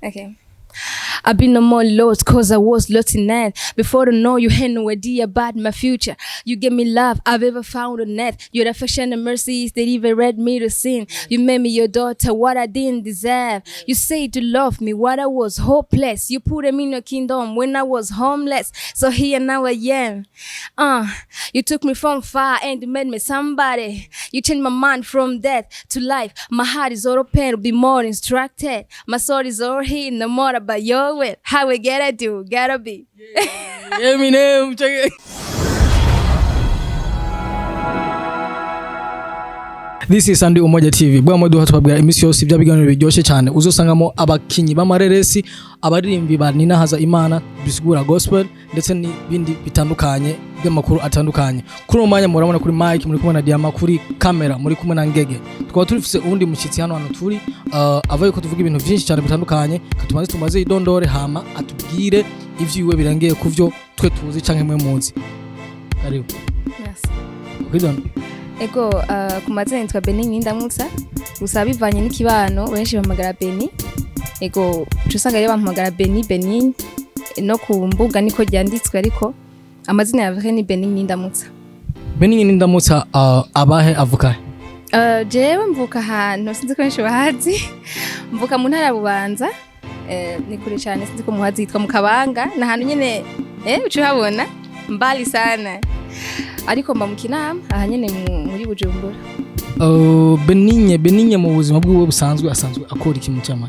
Okay. I've been no more lost cause I was lost in that. Before to know you had no idea about my future. You gave me love I've ever found on net. Your affection and mercies that even read me to sin. You made me your daughter, what I didn't deserve. You said to love me, what I was hopeless. You put me in your kingdom when I was homeless. So here now I am. You took me from far and you made me somebody. You changed my mind from death to life. My heart is all open to be more instructed. My soul is all hidden, no more about your will. How we gotta do, gotta be. Eminem, check it. This is Sunday Umoja TV. Bwa madu hatubabwira emisi yose ibya biganiro biryoshe cyane. Uzosangamo abakinyi b'amareresi, abaririmbi ba Nina Haza Imana, bisigura gospel ndetse n'ibindi bitandukanye by'amakuru atandukanye. Kuri umwanya murabona kuri mic, muri kumwe na Diama, kuri camera muri kumwe na Ngege. Tukaba turifise ubundi mushyitsi hano turi avaye ko tuvuga ibintu byinshi cyane bitandukanye. Tumaze idondore hama atubwire ivyiwe birangiye kuvyo twe tuzi canke mwe muzi. Karibu. Yes. Kwidon. Ego ku mazina yitwa Beni Ndamutsa. Gusa bivanye n'ikibano benshi bamagara Beni. Ego usanga rero bampamagara Beni no ku mbuga niko ryanditswe ariko amazina yawe ni Beni Ndamutsa. Beni Ndamutsa abahe avuka? Jewe mvuka ahantu sinzi ko benshi bahazi. Mvuka mu ntara ya Bubanza. Ni kure cyane sinzi ko muhazi yitwa mu Kabanga na hantu nyene ucuhabona mbali sana. Ariko mba mu Kinama aha nyene muri Bujumbura. Beninye mu buzima bwiwe busanzwe asanzwe akora iki mu cyama?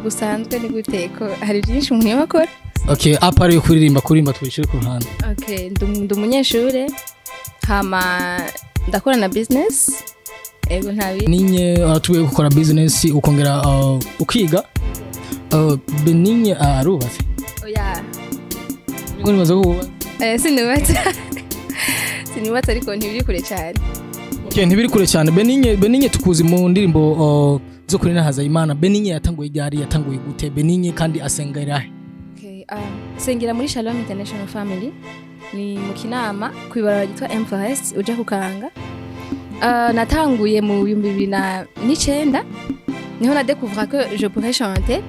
Busanzwe ni guteko hari byinshi umuntu yakora. Okay, apare yo kuririmba twishire ku ruhande. Okay, ndi umunyeshure hama ndakora na business. Ego ntabi. Ninye aratuye gukora business ukongera ukiga. Beninye arubatse. Oya. Ngo nibaza ko Sinibatse ariko ntibiri kure cyane. Okay, ntibiri kure cyane. Beninye tukuzi mu ndirimbo zo kuri Nina Haza Imana. Beninye yatanguye gute? Beninye kandi asengera. Okay, sengera muri Shalom International Family. Ni mu Kinama kwibarara gitwa M4S uja kukanga. Natanguye mu 2009 niho na découvrir que je pourrais chanter.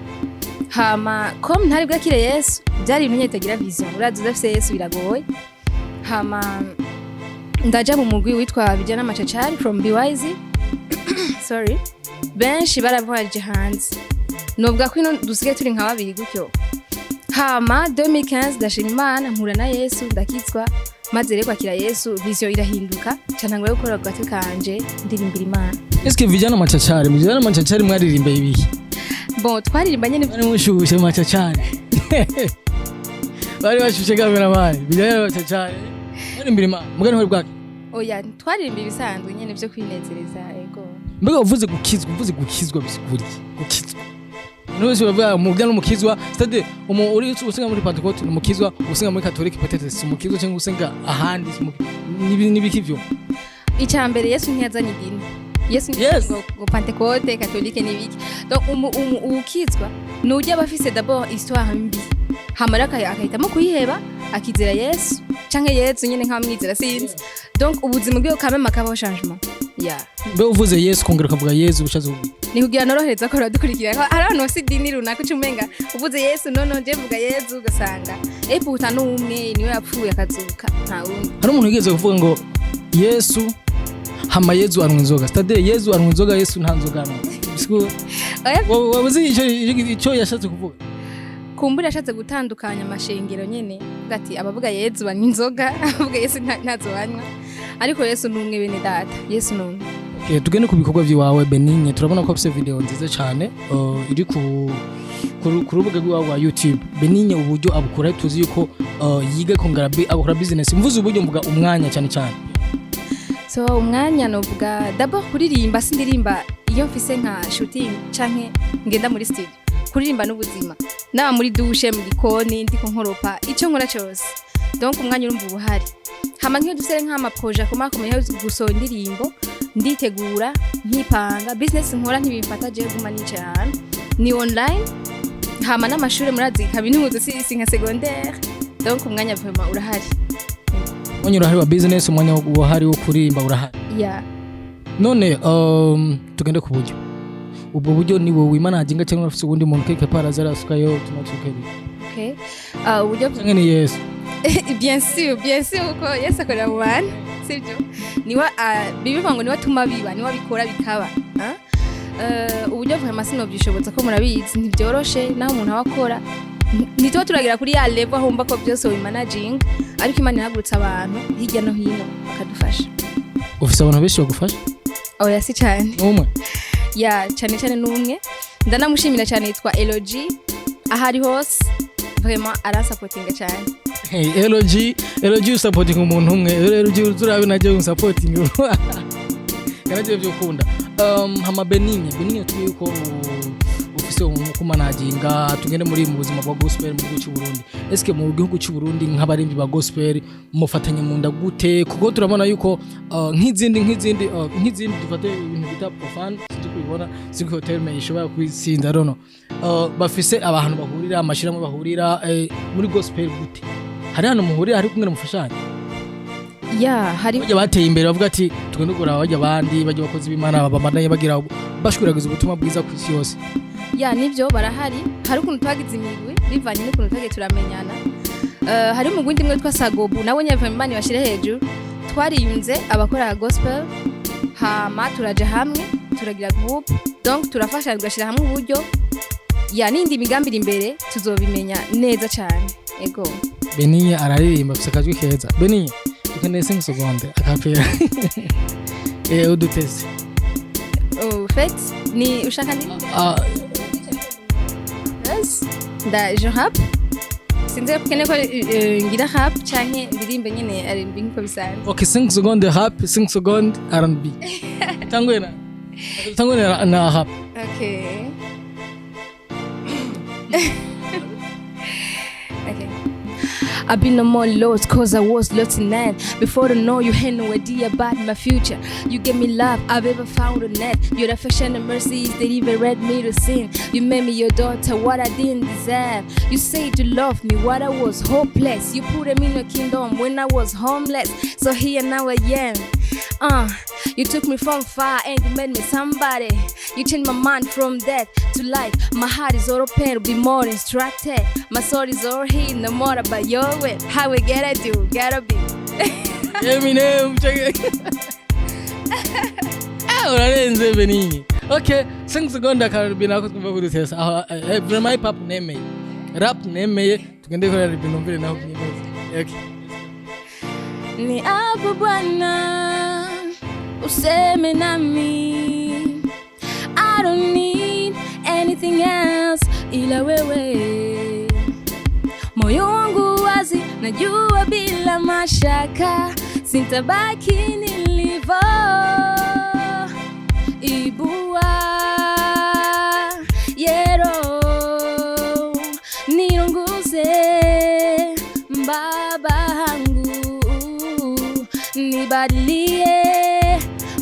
Hama comme ntari bwakire Yesu byari ibintu nyetagira vision. Urazi udafise Yesu biragoye. Hama ndaja mu mugwi witwa Bijana Machachari from BYZ. Sorry. Benshi baravaje hanze. Nobwa ko ino dusige turi nka babiri gutyo. Hama 2015 ndashima Imana mpura na Yesu ndakitswa maze rero kwakira Yesu vision irahinduka cyane ngo gukora gatwe kanje ndirimbira Imana. Eske Bijana Machachari mwaririmba ibihe? Bon twaririmba nyene bari mushushe Machachari. Bari bashushe cameraman Bijana Machachari. Mwarimbira Imana mugani ho bwake. Oya twaririmba ibisanzwe nyene byo kwinezereza ego. Mbega uvuze gukizwa bisiguri gukizwa. Nuzi bavuga mugana umukizwa stade uri usenga muri Pentecote umukizwa usenga muri Catholique peut-être c'est umukizwa cyangwa usenga ahandi nibikivyo. Icambere Yesu ntiyazanye idini. Yesu ngo Pentecote Catholique nibiki. Donc ukizwa nujya bafise d'abord histoire mbi. Hamaraka akahitamo kuyiheba akizera Yesu canke Yesu nyene nkamwizera sinzi. Donc ubuzima bwe kamema kabaho changement. Be uvuze Yesu kongera kavuga Yesu bishaze ubu. Ni kugira norohereza ko radukurikira. Abantu bose dini runaka cyumenga uvuze Yesu nono je vuga Yesu ugasanga eputa n'umwe niwe yapfuye akazuka nta wundi. Hari umuntu yigeze kuvuga ngo Yesu hama Yesu arunwa inzoga. Stade Yesu arunwa inzoga Yesu nta nzoga no. Bisiko. Wabuze icyo yashatse kuvuga. Kumbura yashatse gutandukanya amashengero nyene. Ati abavuga Yesu banywa inzoga, abavuga Yesu ntazo banywa. Ariko Yesu numwe bene data. Yesu numwe. Okay, tugende ku bikorwa byiwawe Beninye turabona ko afite video nziza cyane iri ku rubuga rwa YouTube. Beninye uburyo abukora tuzi yuko yiga kongera akora business. Mvuze uburyo mvuga umwanya cyane. So umwanya novuga d'abord kuririmba sindirimba iyo mfise nka shooting canke ngenda muri studio. Kuririmba n'ubuzima. Naba muri douche mu gikoni ndiko nkoropa icyo nkora cyose. Donc umwanya urumva ubuhari. Hama nk'iyo dufise nk'ama projet komakomeye yo gusohora indirimbo nditegura nkipanga business nkora ntibimfata je guma nicara ni online hama n'amashure murazi kabinuzo si nka secondaire donc umwanya vraiment urahari. Umwanya urahari wa business umwanya urahari wo kurimba urahari. Yeah. None tugende ku buryo ubwo buryo ni wowe wimanaginga cyangwa ufite ubundi muntu keke parazara sukayo tunatukeri okay uburyo cyangwa ni Yesu bien sûr ko Yesu akorera mu bantu sibyo niwa bibivuga ngo niwa tuma biba niwa bikora bikaba uburyo vraiment sinobyishobotsa ko murabizi ntibyoroshe naho umuntu abakora nitwa turagira kuri ya level ahomba ko byose wimanaging ariko Imana ihagurutsa abantu hirya no hino bakadufasha. Ufise abantu benshi bagufasha? Oya si cyane. Umwe? Ya cyane n'umwe. Ndanamushimira cyane yitwa Elogy ahari hose vraiment arasupportinga cyane. Hey Elogy supporting umuntu umwe Elogy turabe naje supporting karaje byo kunda hama Beninye tubiye ko ufise kumanaginga tugende muri mu buzima bwa gospel mu gihugu cy'u Burundi. Eske mu gihugu cy'u Burundi nk'abarimbi ba gospel mufatanye mu nda gute kuko turabona yuko nk'izindi dufate ibintu bita profane cyo kubibona ziko hotel me ishobora kwisinda rono bafise abantu bahurira amashiramo bahurira muri gospel gute hari hano muhurira hari kumwe mufashanya ya hari bajya bateye imbere bavuga ati tugende gura bajya abandi bajya bakozi b'Imana babandanye bagira bashwiragiza ubutumwa bwiza ku isi yose. Ya nivyo barahari hari ukuntu twagize imigwi bivanye n'ukuntu twagiye turamenyana hari mu gwindi mwe twasagobu nawe nyava Imana bashire hejuru twariyunze abakora gospel hama turaje hamwe turagira group donc turafasha tugashira hamwe uburyo ya nindi migambi imbere tuzobimenya neza cyane ego. Beninye araririmba afite akajwi keza. Beninye tukeneye 5 secondes akapera udutese fait ni ushaka ni je rap sinzi kene ko ngira rap canke ndirimbe nyene R&B nko bisanzwe. Okay 5 secondes rap 5 secondes R&B tangwena na rap. Okay I've been no more lost cause I was lost in that. Before to know you had no idea about my future. You gave me love I've ever found on net. Your affection and mercies that even read me to sin. You made me your daughter what I didn't deserve. You said you loved me what I was hopeless. You put me in your kingdom when I was homeless. So here now I am. You took me from far and you made me somebody. You changed my mind from death to life. My heart is all open to be more instructed. My soul is all here, no more about your way. How we gotta do, gotta be. Eminem, check it. Urarenze Beninye. Okay, 5 secondes akarbi nako twumva kudutesa. My pap neme. Rap neme tugende kora ribinombere naho nyimeze. Okay. Ni abu bwana useme nami. I don't need anything else ila wewe. Moyo wangu wazi najua bila mashaka sintabaki nilivyo. Ibua yero nirunguze baba hangu nibadilie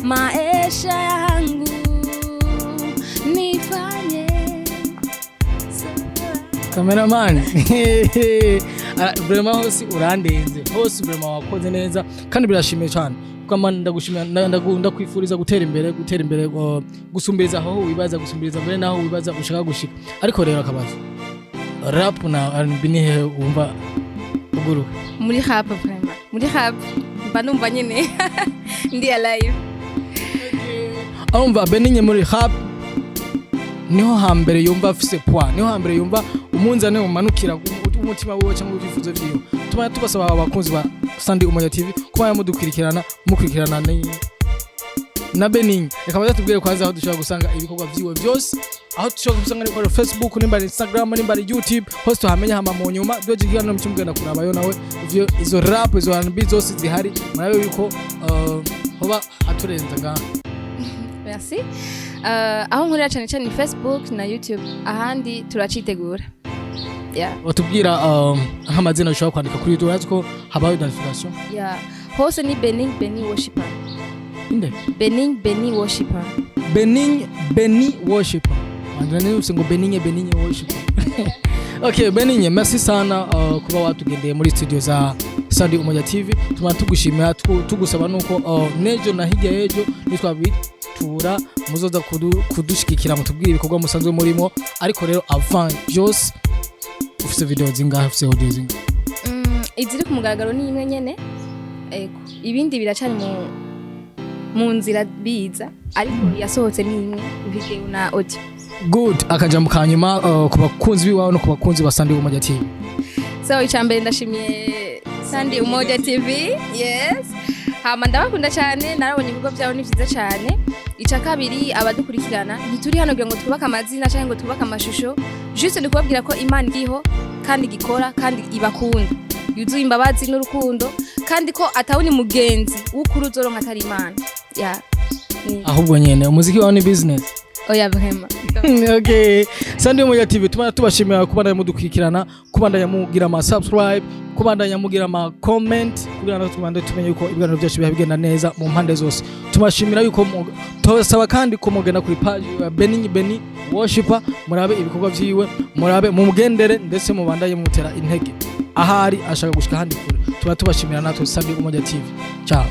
maisha yangu nifanye cameraman vraiment hose urandenze hose vraiment wakoze neza kandi birashimiye cyane kwa ndagushimira ndakwifuriza gutera imbere gusumbiriza aho wibaza gusumbiriza mbere naho wibaza ushaka gushika ariko rero akabazo rap na R&B ni he umva uguru muri rap vraiment muri rap mba numva nyene ndi alive umva Beninye muri rap niho hambere yumva afise poids niho hambere yumva umunzane umanukira umutima wiwe cyangwa ubifuzo vyiyo tuma tubasaba abakunzi ba Sunday Umoja TV kuba yamudukurikirana na Beninye reka batubwire kwanza aho dushobora gusanga ibikorwa vyiwe byose aho dushobora gusanga ni Facebook nimba Instagram nimba YouTube hose tuhamenya hama mu nyuma byo gigana mu cyumugenda kurabayo nawe ivyo izo rap izo R&B zose zihari murabe yuko hoba aturenza nga. Merci. Aho nkorera cyane ni Facebook na YouTube ahandi turacitegura. Yeah. Watubwira nk'amazina ushobora kwandika kuri YouTube aziko habaho identification. Yeah. Hose ni Beninye worshiper. Inde? Beninye worshiper. Beninye worshiper. Andrene usengo Beninye worshiper. Okay, Beninye merci sana kuba watugendeye muri studio za Sunday Umoja TV. Tuma tugushimira tugusaba nuko nejo na hirya yejo nitwabiri kudushigikura muzoza kudushigikira mutubwira ibikorwa musanzwe murimo ariko rero avant byose ufite video zingahe ufite audio zingahe iziri ku mugaragaro ni imwe nyene ibindi biracari mu nzira biza ariko yasohotse ni imwe video na audio. Good, akajambo kanyuma ku bakunzi biwawe no ku bakunzi ba Sunday Umoja TV. So icambere ndashimiye Sunday Umoja TV. Yes. Hama ndabakunda cyane narabonye ibigo byawo ni byiza cyane. Ica kabiri abadukurikirana ntituri hano kugira ngo twubake amazina cyangwa ngo twubake amashusho. Juste ndikubabwira ko Imana iriho kandi gikora kandi ibakunda. Yuzuye imbabazi n'urukundo kandi ko atawuni mugenzi w'ukuru uzoronka atari Imana. Yeah. Ahubwo nyene umuziki wawe ni business. Oya bahema. Okay. Sunday Umoja TV tubashimira kubandanya mudukurikirana, kubandanya mugira ama subscribe, kubandanya mugira ama comment, kugira ngo tubandanye tumenye yuko ibiganiro byacu bigenda neza mu mpande zose. Tubashimira yuko tubasaba kandi ko mugenda kuri page ya Beni Worshiper, murabe ibikorwa byiwe, murabe mumugendere ndetse mubandanye mutera intege ahari ashaka gushika handi kure. Tubashimira natwe Sunday Umoja TV. Ciao.